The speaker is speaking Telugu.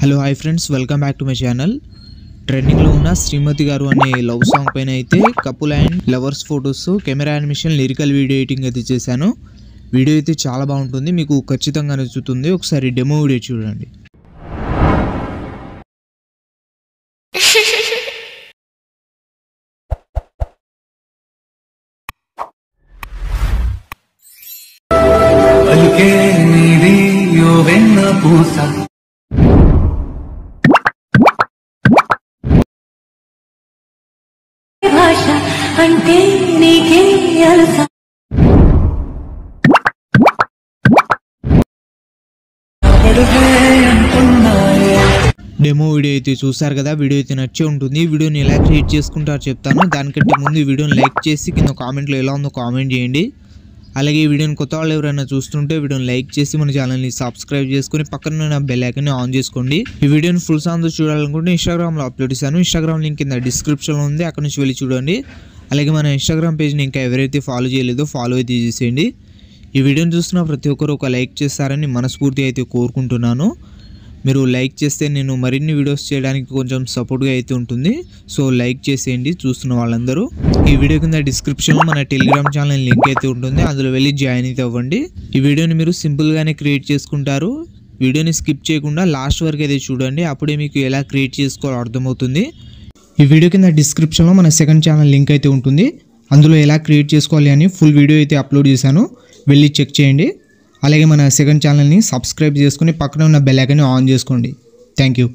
Hello hi friends, welcome back to my channel. ట్రెండింగ్లో ఉన్న శ్రీమతి గారు అనే లవ్ సాంగ్ పైన అయితే couple and lovers photos, camera animation, lyrical video editing అయితే చేశాను. వీడియో అయితే చాలా బాగుంటుంది, మీకు ఖచ్చితంగా నచ్చుతుంది. ఒకసారి డెమో వీడియో చూడండి. డెమో వీడియో అయితే చూసారు కదా. వీడియో అయితే నచ్చే ఉంటుంది. వీడియోని ఎలా క్రియేట్ చేసుకుంటారో చెప్తాను. దానికంటే ముందు వీడియోని లైక్ చేసి కింద కామెంట్లో ఎలా ఉందో కామెంట్ చేయండి. అలాగే ఈ వీడియోని కొత్త వాళ్ళు ఎవరైనా చూస్తుంటే వీడియోని లైక్ చేసి మన ఛానల్ని సబ్స్క్రైబ్ చేసుకుని పక్కన బెల్ ఐకాన్ని ఆన్ చేసుకోండి. ఈ వీడియోని ఫుల్ సాంగ్ చూడాలనుకుంటే ఇన్స్టాగ్రామ్లో అప్లోడ్ చేశాను. ఇన్స్టాగ్రామ్ లింక్ కింద డిస్క్రిప్షన్లో ఉంది, అక్కడ నుంచి వెళ్ళి చూడండి. అలాగే మన ఇన్స్టాగ్రామ్ పేజ్ని ఇంకా ఎవరైతే ఫాలో చేయలేదో ఫాలో అయితే చేసేయండి. ఈ వీడియోని చూస్తున్న ప్రతి ఒక్కరు ఒక లైక్ చేస్తారని మనస్ఫూర్తి అయితే కోరుకుంటున్నాను. మీరు లైక్ చేస్తే నేను మరిన్ని వీడియోస్ చేయడానికి కొంచెం సపోర్ట్గా అయితే ఉంటుంది. సో లైక్ చేసేయండి చూస్తున్న వాళ్ళందరూ. ఈ వీడియో కింద డిస్క్రిప్షన్లో మన టెలిగ్రామ్ ఛానల్ లింక్ అయితే ఉంటుంది, అందులో వెళ్ళి జాయిన్ అయితే అవ్వండి. ఈ వీడియోని మీరు సింపుల్గానే క్రియేట్ చేసుకుంటారు. వీడియోని స్కిప్ చేయకుండా లాస్ట్ వరకు అయితే చూడండి, అప్పుడే మీకు ఎలా క్రియేట్ చేసుకోవాలో అర్థమవుతుంది. ఈ వీడియో కింద డిస్క్రిప్షన్లో మన సెకండ్ ఛానల్ లింక్ అయితే ఉంటుంది, అందులో ఎలా క్రియేట్ చేసుకోవాలి అని ఫుల్ వీడియో అయితే అప్లోడ్ చేశాను, వెళ్ళి చెక్ చేయండి. అలాగే మన సెకండ్ ఛానల్ని సబ్స్క్రైబ్ చేసుకుని పక్కన ఉన్న బెల్ ఐకాన్ని ఆన్ చేసుకోండి. Thank you.